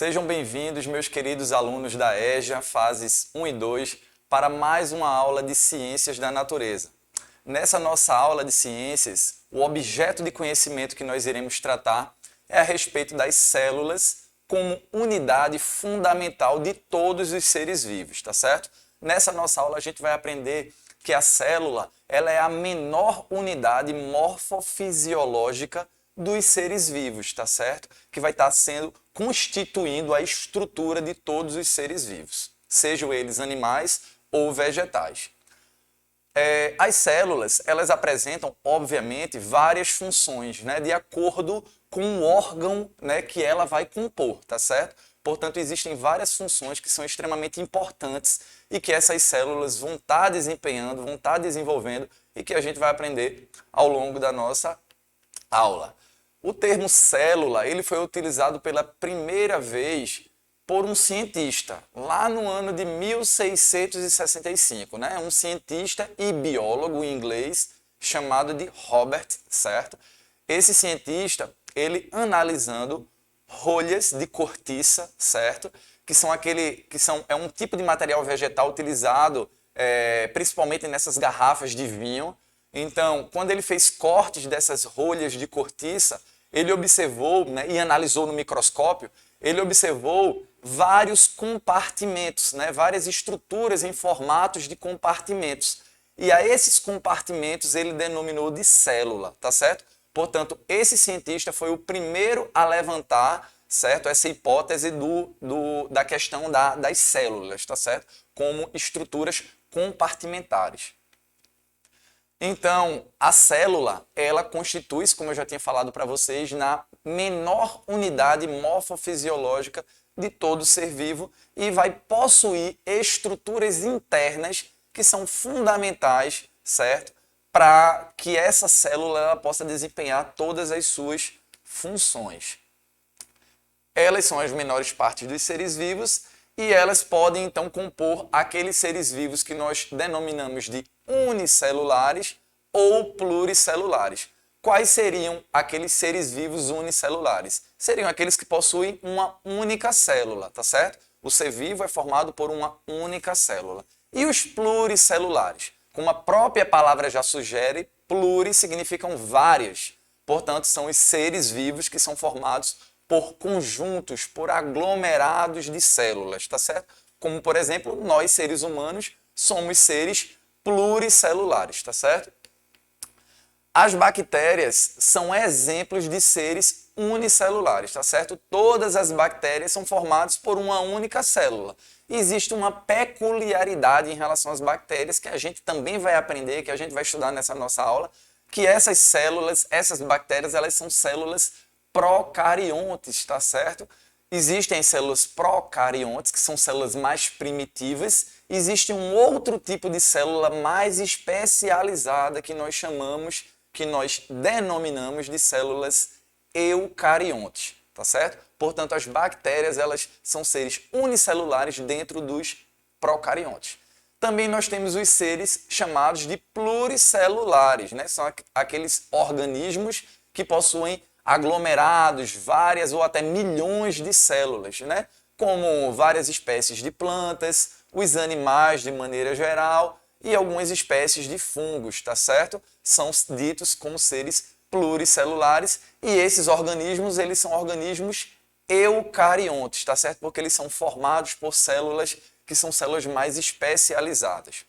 Sejam bem-vindos, meus queridos alunos da EJA, fases 1 e 2, para mais uma aula de Ciências da Natureza. Nessa nossa aula de Ciências, o objeto de conhecimento que nós iremos tratar é a respeito das células como unidade fundamental de todos os seres vivos, tá certo? Nessa nossa aula a gente vai aprender que a célula ela é a menor unidade morfofisiológica dos seres vivos, tá certo? Que vai estar constituindo a estrutura de todos os seres vivos, sejam eles animais ou vegetais. As células, elas apresentam, obviamente, várias funções, né, de acordo com o órgão, né, que ela vai compor, tá certo? Portanto, existem várias funções que são extremamente importantes e que essas células vão estar desempenhando, vão estar desenvolvendo e que a gente vai aprender ao longo da nossa aula. O termo célula ele foi utilizado pela primeira vez por um cientista, lá no ano de 1665, né? Um cientista e biólogo inglês chamado de Robert, certo? Esse cientista, ele analisando rolhas de cortiça, certo? É um tipo de material vegetal utilizado principalmente nessas garrafas de vinho. Então, quando ele fez cortes dessas rolhas de cortiça, ele observou, né, e analisou no microscópio, ele observou vários compartimentos, né, várias estruturas em formatos de compartimentos. E a esses compartimentos ele denominou de célula, tá certo? Portanto, esse cientista foi o primeiro a levantar, certo, essa hipótese da questão das células, tá certo? Como estruturas compartimentares. Então, a célula, ela constitui-se, como eu já tinha falado para vocês, na menor unidade morfofisiológica de todo ser vivo e vai possuir estruturas internas que são fundamentais, certo? Para que essa célula ela possa desempenhar todas as suas funções. Elas são as menores partes dos seres vivos e elas podem, então, compor aqueles seres vivos que nós denominamos de unicelulares ou pluricelulares. Quais seriam aqueles seres vivos unicelulares? Seriam aqueles que possuem uma única célula, tá certo? O ser vivo é formado por uma única célula. E os pluricelulares? Como a própria palavra já sugere, pluri significam várias. Portanto, são os seres vivos que são formados por conjuntos, por aglomerados de células, tá certo? Como, por exemplo, nós, seres humanos, somos seres pluricelulares, tá certo? As bactérias são exemplos de seres unicelulares, tá certo? Todas as bactérias são formadas por uma única célula. Existe uma peculiaridade em relação às bactérias que a gente também vai aprender, que a gente vai estudar nessa nossa aula, que essas células, essas bactérias, elas são células procariontes, tá certo? Existem células procariontes, que são células mais primitivas. Existe um outro tipo de célula mais especializada que nós denominamos de células eucariontes, tá certo? Portanto, as bactérias, elas são seres unicelulares dentro dos procariontes. Também nós temos os seres chamados de pluricelulares, né? São aqueles organismos que possuem aglomerados, várias ou até milhões de células, né? Como várias espécies de plantas, os animais de maneira geral e algumas espécies de fungos, tá certo? São ditos como seres pluricelulares e esses organismos, eles são organismos eucariontes, tá certo? Porque eles são formados por células que são células mais especializadas.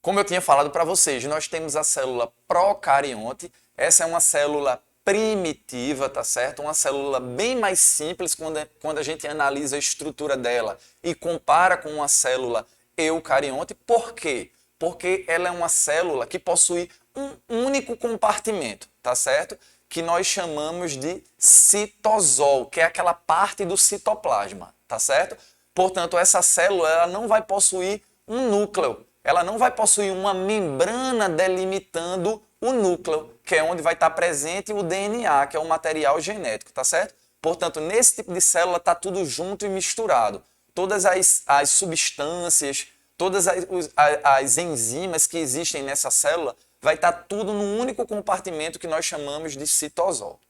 Como eu tinha falado para vocês, nós temos a célula procarionte. Essa é uma célula primitiva, tá certo? Uma célula bem mais simples quando a gente analisa a estrutura dela e compara com uma célula eucarionte. Por quê? Porque ela é uma célula que possui um único compartimento, tá certo? Que nós chamamos de citosol, que é aquela parte do citoplasma, tá certo? Portanto, essa célula ela não vai possuir um núcleo, ela não vai possuir uma membrana delimitando o núcleo, que é onde vai estar presente o DNA, que é o material genético, tá certo? Portanto, nesse tipo de célula está tudo junto e misturado. Todas as substâncias, todas as enzimas que existem nessa célula, vai estar tudo num único compartimento que nós chamamos de citosol.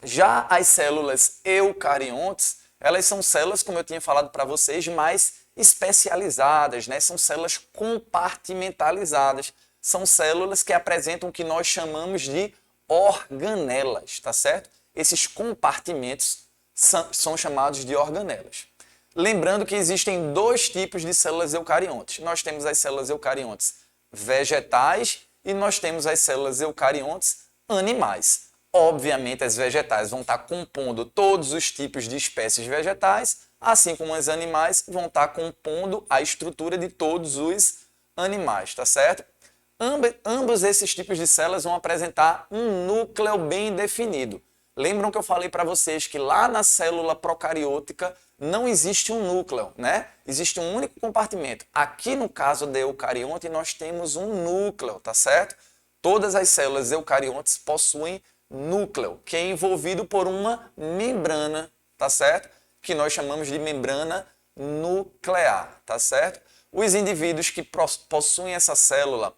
Já as células eucariontes, elas são células, como eu tinha falado para vocês, mais especializadas, né? São células compartimentalizadas. São células que apresentam o que nós chamamos de organelas, tá certo? Esses compartimentos são chamados de organelas. Lembrando que existem dois tipos de células eucariontes. Nós temos as células eucariontes vegetais e nós temos as células eucariontes animais. Obviamente, as vegetais vão estar compondo todos os tipos de espécies vegetais, assim como as animais vão estar compondo a estrutura de todos os animais, tá certo? Ambos esses tipos de células vão apresentar um núcleo bem definido. Lembram que eu falei para vocês que lá na célula procariótica não existe um núcleo, né? Existe um único compartimento. Aqui no caso da eucarionte nós temos um núcleo, tá certo? Todas as células eucariontes possuem núcleo, que é envolvido por uma membrana, tá certo? Que nós chamamos de membrana nuclear, tá certo? Os indivíduos que possuem essa célula,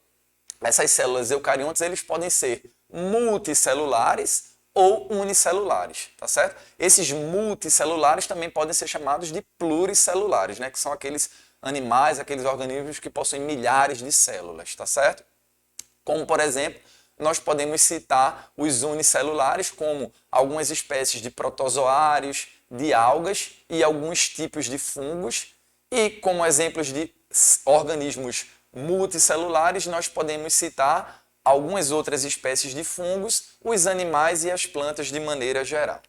essas células eucariontes, eles podem ser multicelulares ou unicelulares, tá certo? Esses multicelulares também podem ser chamados de pluricelulares, né? Que são aqueles animais, aqueles organismos que possuem milhares de células, tá certo? Como, por exemplo, nós podemos citar os unicelulares, como algumas espécies de protozoários, de algas e alguns tipos de fungos. E como exemplos de organismos multicelulares, nós podemos citar algumas outras espécies de fungos, os animais e as plantas de maneira geral.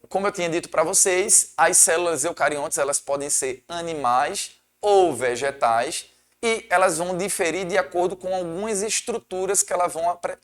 Como eu tinha dito para vocês, as células eucariontes elas podem ser animais ou vegetais e elas vão diferir de acordo com algumas estruturas que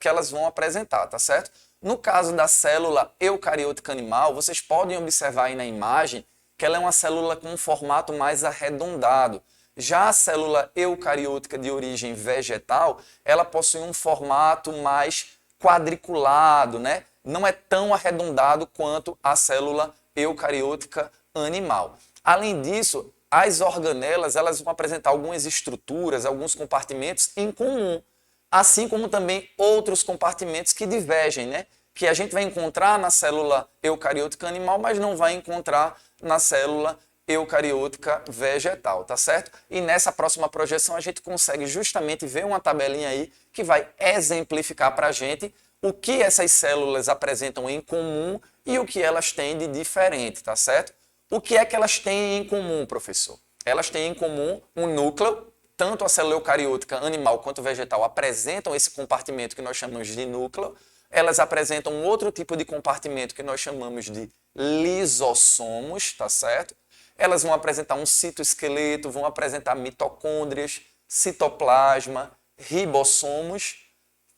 elas vão apresentar, tá certo? No caso da célula eucariótica animal, vocês podem observar aí na imagem que ela é uma célula com um formato mais arredondado. Já a célula eucariótica de origem vegetal, ela possui um formato mais quadriculado, né? Não é tão arredondado quanto a célula eucariótica animal. Além disso, as organelas elas vão apresentar algumas estruturas, alguns compartimentos em comum, assim como também outros compartimentos que divergem, né? Que a gente vai encontrar na célula eucariótica animal, mas não vai encontrar na célula eucariótica vegetal, tá certo? E nessa próxima projeção a gente consegue justamente ver uma tabelinha aí que vai exemplificar para a gente o que essas células apresentam em comum e o que elas têm de diferente, tá certo? O que é que elas têm em comum, professor? Elas têm em comum um núcleo, tanto a célula eucariótica animal quanto vegetal apresentam esse compartimento que nós chamamos de núcleo, elas apresentam um outro tipo de compartimento que nós chamamos de lisossomos, tá certo? Elas vão apresentar um citoesqueleto, vão apresentar mitocôndrias, citoplasma, ribossomos,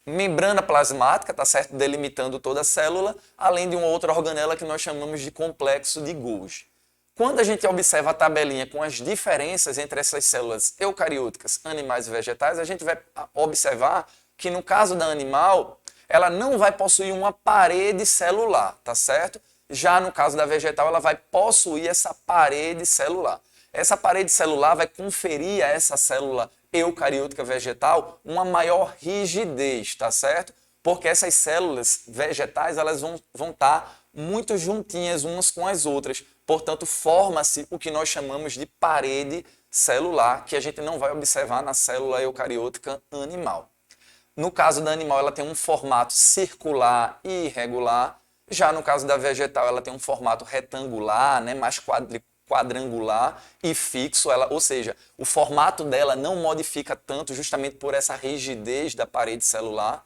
membrana plasmática, tá certo? Delimitando toda a célula, além de uma outra organela que nós chamamos de complexo de Golgi. Quando a gente observa a tabelinha com as diferenças entre essas células eucarióticas, animais e vegetais, a gente vai observar que no caso da animal, ela não vai possuir uma parede celular, tá certo? Já no caso da vegetal, ela vai possuir essa parede celular. Essa parede celular vai conferir a essa célula eucariótica vegetal uma maior rigidez, tá certo? Porque essas células vegetais elas vão estar muito juntinhas umas com as outras. Portanto, forma-se o que nós chamamos de parede celular, que a gente não vai observar na célula eucariótica animal. No caso da animal, ela tem um formato circular e irregular. Já no caso da vegetal, ela tem um formato retangular, né, mais quadrangular e fixo, ou seja, o formato dela não modifica tanto justamente por essa rigidez da parede celular.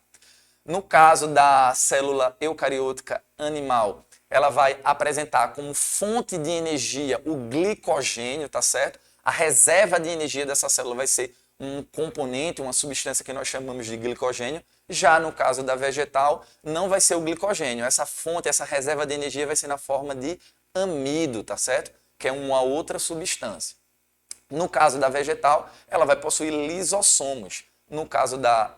No caso da célula eucariótica animal, ela vai apresentar como fonte de energia o glicogênio, tá certo? A reserva de energia dessa célula vai ser um componente, uma substância que nós chamamos de glicogênio. Já no caso da vegetal, não vai ser o glicogênio. Essa fonte, essa reserva de energia vai ser na forma de amido, tá certo? Que é uma outra substância. No caso da vegetal, ela vai possuir lisossomos. No caso da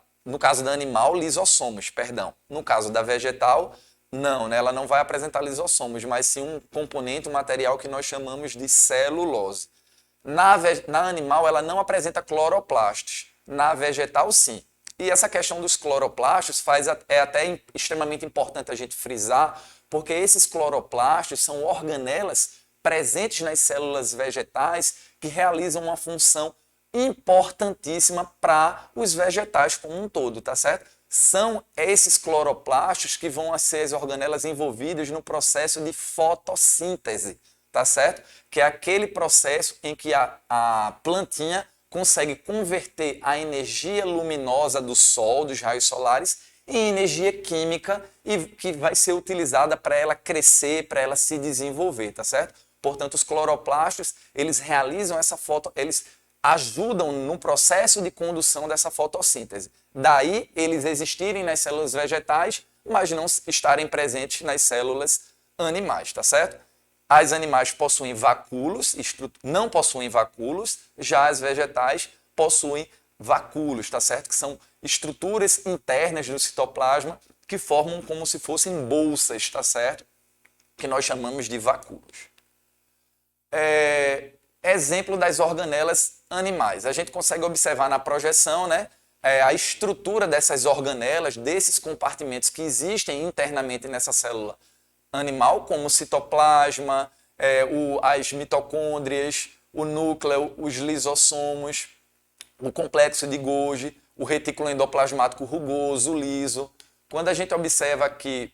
animal, lisossomos, perdão. No caso da vegetal, não, né? Ela não vai apresentar lisossomos, mas sim um componente, um material que nós chamamos de celulose. Na animal, ela não apresenta cloroplastos. Na vegetal, sim. E essa questão dos cloroplastos é até extremamente importante a gente frisar, porque esses cloroplastos são organelas presentes nas células vegetais que realizam uma função importantíssima para os vegetais como um todo, tá certo? São esses cloroplastos que vão ser as organelas envolvidas no processo de fotossíntese, tá certo? Que é aquele processo em que a plantinha consegue converter a energia luminosa do sol, dos raios solares, em energia química e que vai ser utilizada para ela crescer, para ela se desenvolver, tá certo? Portanto, os cloroplastos, eles realizam eles ajudam no processo de condução dessa fotossíntese. Daí, eles existirem nas células vegetais, mas não estarem presentes nas células animais, tá certo? As animais possuem vacúolos, não possuem vacúolos, já as vegetais possuem vacúolos, tá certo? Que são estruturas internas do citoplasma que formam como se fossem bolsas, tá certo? Que nós chamamos de vacúolos. Exemplo das organelas animais. A gente consegue observar na projeção, né, a estrutura dessas organelas, desses compartimentos que existem internamente nessa célula animal, como o citoplasma, as mitocôndrias, o núcleo, os lisossomos, o complexo de Golgi, o retículo endoplasmático rugoso, liso. Quando a gente observa que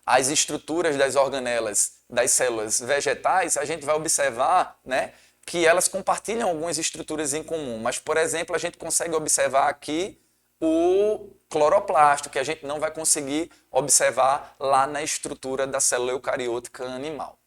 as estruturas das organelas das células vegetais, a gente vai observar, né, que elas compartilham algumas estruturas em comum. Mas, por exemplo, a gente consegue observar aqui o cloroplasto, que a gente não vai conseguir observar lá na estrutura da célula eucariótica animal.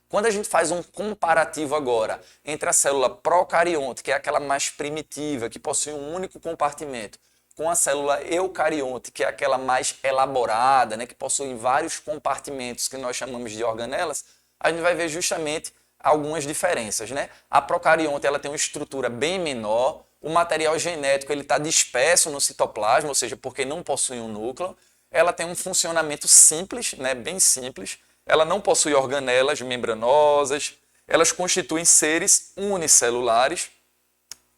Quando a gente faz um comparativo agora entre a célula procarionte, que é aquela mais primitiva, que possui um único compartimento, com a célula eucarionte, que é aquela mais elaborada, né, que possui vários compartimentos que nós chamamos de organelas, a gente vai ver justamente algumas diferenças, né? A procarionte ela tem uma estrutura bem menor, o material genético está disperso no citoplasma, ou seja, porque não possui um núcleo, ela tem um funcionamento simples, né, bem simples, ela não possui organelas membranosas, elas constituem seres unicelulares,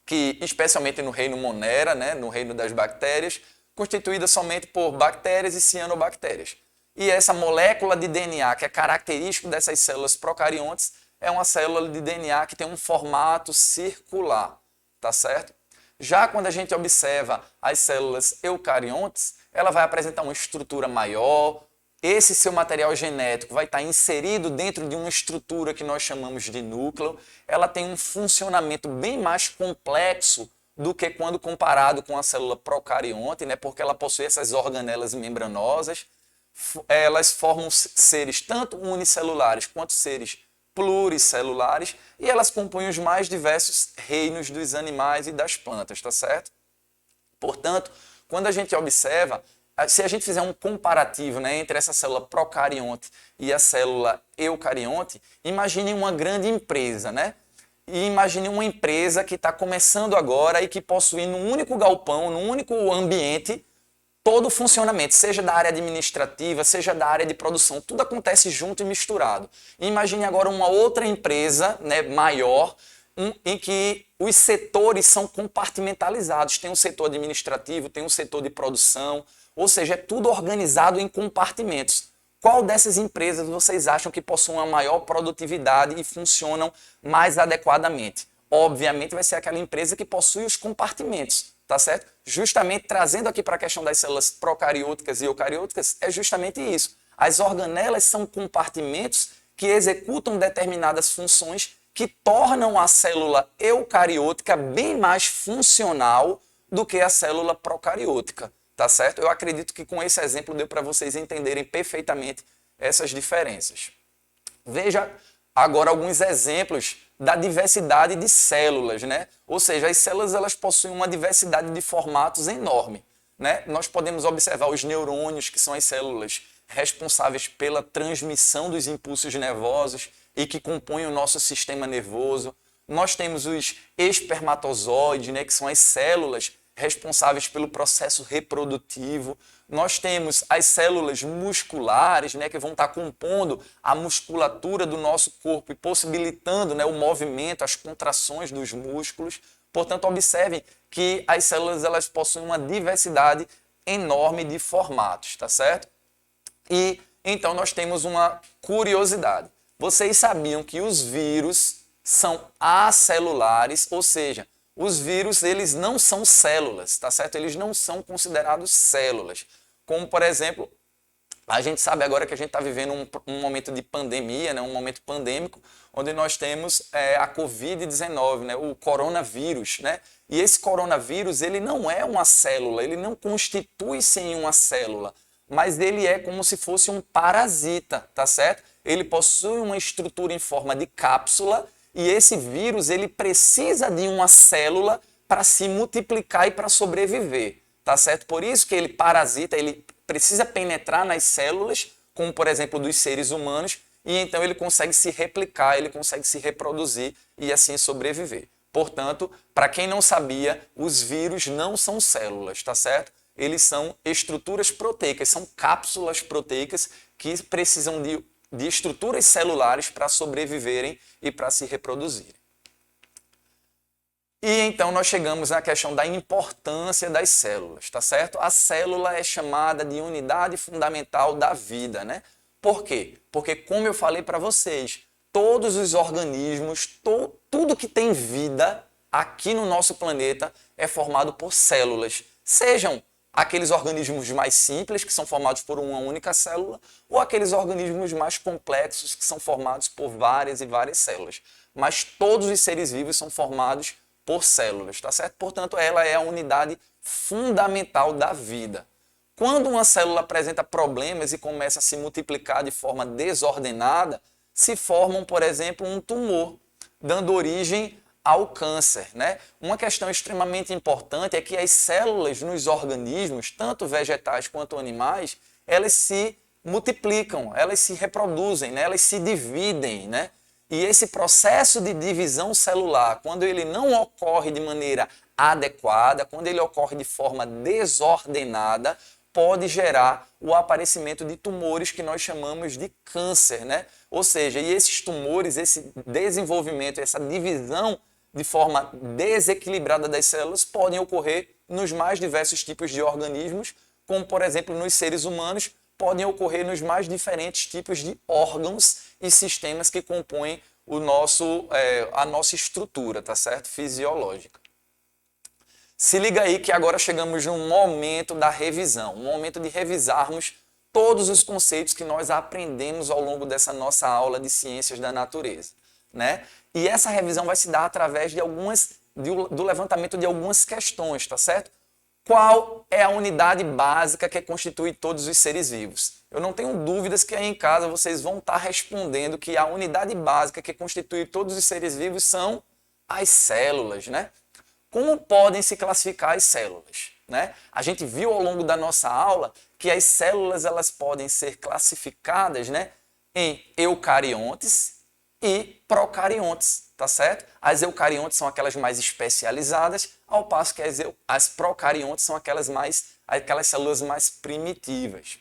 que especialmente no reino Monera, né, no reino das bactérias, constituída somente por bactérias e cianobactérias. E essa molécula de DNA, que é característico dessas células procariontes, é uma célula de DNA que tem um formato circular, tá certo? Já quando a gente observa as células eucariontes, ela vai apresentar uma estrutura maior, esse seu material genético vai estar inserido dentro de uma estrutura que nós chamamos de núcleo. Ela tem um funcionamento bem mais complexo do que quando comparado com a célula procarionte, né? Porque ela possui essas organelas membranosas. Elas formam seres tanto unicelulares quanto seres pluricelulares e elas compõem os mais diversos reinos dos animais e das plantas, tá certo? Portanto, quando a gente observa, se a gente fizer um comparativo, né, entre essa célula procarionte e a célula eucarionte, imagine uma grande empresa, né? E imagine uma empresa que está começando agora e que possui num único galpão, num único ambiente, todo o funcionamento, seja da área administrativa, seja da área de produção, tudo acontece junto e misturado. E imagine agora uma outra empresa, né, maior, em que os setores são compartimentalizados. Tem um setor administrativo, tem um setor de produção, ou seja, é tudo organizado em compartimentos. Qual dessas empresas vocês acham que possuem uma maior produtividade e funcionam mais adequadamente? Obviamente vai ser aquela empresa que possui os compartimentos, tá certo? Justamente trazendo aqui para a questão das células procarióticas e eucarióticas, é justamente isso. As organelas são compartimentos que executam determinadas funções que tornam a célula eucariótica bem mais funcional do que a célula procariótica. Tá certo? Eu acredito que com esse exemplo deu para vocês entenderem perfeitamente essas diferenças. Veja agora alguns exemplos da diversidade de células, né? Ou seja, as células elas possuem uma diversidade de formatos enorme, né? Nós podemos observar os neurônios, que são as células responsáveis pela transmissão dos impulsos nervosos e que compõem o nosso sistema nervoso. Nós temos os espermatozoides, né, que são as células responsáveis pelo processo reprodutivo. Nós temos as células musculares, né, que vão estar compondo a musculatura do nosso corpo e possibilitando, né, o movimento, as contrações dos músculos. Portanto, observem que as células elas possuem uma diversidade enorme de formatos, tá certo? E então nós temos uma curiosidade. Vocês sabiam que os vírus são acelulares, ou seja, os vírus eles não são células, tá certo? Eles não são considerados células. Como, por exemplo, a gente sabe agora que a gente está vivendo um momento de pandemia, né? Um momento pandêmico, onde nós temos a Covid-19, né? O coronavírus, né? E esse coronavírus, ele não é uma célula, ele não constitui-se em uma célula, mas ele é como se fosse um parasita, tá certo? Ele possui uma estrutura em forma de cápsula e esse vírus, ele precisa de uma célula para se multiplicar e para sobreviver, tá certo? Por isso que ele parasita, ele precisa penetrar nas células, como por exemplo dos seres humanos, e então ele consegue se replicar, ele consegue se reproduzir e assim sobreviver. Portanto, para quem não sabia, os vírus não são células, tá certo? Eles são estruturas proteicas, são cápsulas proteicas que precisam de estruturas celulares para sobreviverem e para se reproduzirem. E então nós chegamos à questão da importância das células, tá certo? A célula é chamada de unidade fundamental da vida, né? Por quê? Porque, como eu falei para vocês, todos os organismos, tudo que tem vida aqui no nosso planeta é formado por células. Sejam aqueles organismos mais simples, que são formados por uma única célula, ou aqueles organismos mais complexos, que são formados por várias e várias células. Mas todos os seres vivos são formados por células, tá certo? Portanto, ela é a unidade fundamental da vida. Quando uma célula apresenta problemas e começa a se multiplicar de forma desordenada, se formam, por exemplo, um tumor, dando origem ao câncer, né? Uma questão extremamente importante é que as células nos organismos, tanto vegetais quanto animais, elas se multiplicam, elas se reproduzem, né? Elas se dividem, né? E esse processo de divisão celular, quando ele não ocorre de maneira adequada, quando ele ocorre de forma desordenada, pode gerar o aparecimento de tumores que nós chamamos de câncer, né? Ou seja, e esses tumores, esse desenvolvimento, essa divisão de forma desequilibrada das células podem ocorrer nos mais diversos tipos de organismos, como, por exemplo, nos seres humanos, podem ocorrer nos mais diferentes tipos de órgãos e sistemas que compõem a nossa estrutura, tá certo? Fisiológica. Se liga aí que agora chegamos no momento da revisão, um momento de revisarmos todos os conceitos que nós aprendemos ao longo dessa nossa aula de ciências da natureza, né? E essa revisão vai se dar através do levantamento de algumas questões, tá certo? Qual é a unidade básica que constitui todos os seres vivos? Eu não tenho dúvidas que aí em casa vocês vão estar respondendo que a unidade básica que constitui todos os seres vivos são as células, né? Como podem se classificar as células, né? A gente viu ao longo da nossa aula que as células elas podem ser classificadas, né, em eucariontes e procariontes, tá certo? As eucariontes são aquelas mais especializadas, ao passo que as procariontes são aquelas células mais primitivas.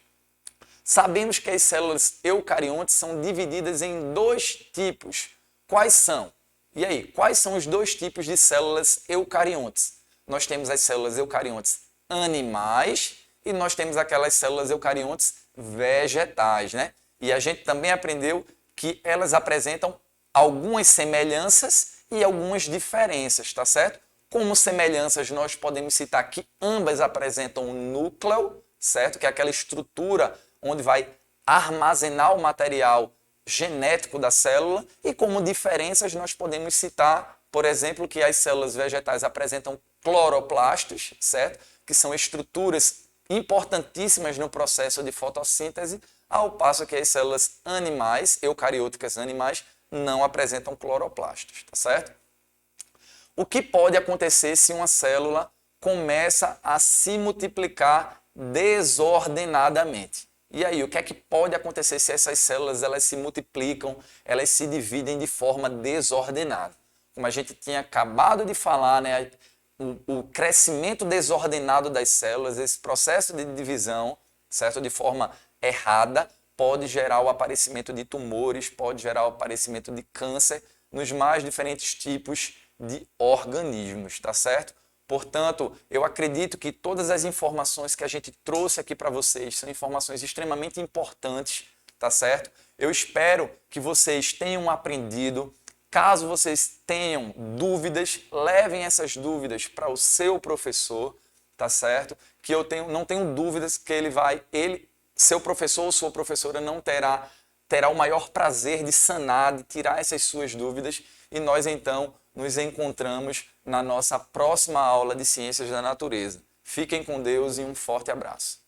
Sabemos que as células eucariontes são divididas em dois tipos. Quais são? E aí, quais são os dois tipos de células eucariontes? Nós temos as células eucariontes animais e nós temos aquelas células eucariontes vegetais, né? E a gente também aprendeu que elas apresentam algumas semelhanças e algumas diferenças, tá certo? Como semelhanças, nós podemos citar que ambas apresentam um núcleo, certo? Que é aquela estrutura onde vai armazenar o material genético da célula. E como diferenças, nós podemos citar, por exemplo, que as células vegetais apresentam cloroplastos, certo? Que são estruturas importantíssimas no processo de fotossíntese, ao passo que as células animais, eucarióticas animais, não apresentam cloroplastos, tá certo? O que pode acontecer se uma célula começa a se multiplicar desordenadamente? E aí, o que é que pode acontecer se essas células elas se multiplicam, elas se dividem de forma desordenada? Como a gente tinha acabado de falar, né, o crescimento desordenado das células, esse processo de divisão, certo, de forma errada, pode gerar o aparecimento de tumores, pode gerar o aparecimento de câncer nos mais diferentes tipos de organismos, tá certo? Portanto, eu acredito que todas as informações que a gente trouxe aqui para vocês são informações extremamente importantes, tá certo? Eu espero que vocês tenham aprendido. Caso vocês tenham dúvidas, levem essas dúvidas para o seu professor, tá certo? Que não tenho dúvidas que seu professor ou sua professora não terá o maior prazer de sanar, de tirar essas suas dúvidas, e nós então nos encontramos na nossa próxima aula de Ciências da Natureza. Fiquem com Deus e um forte abraço.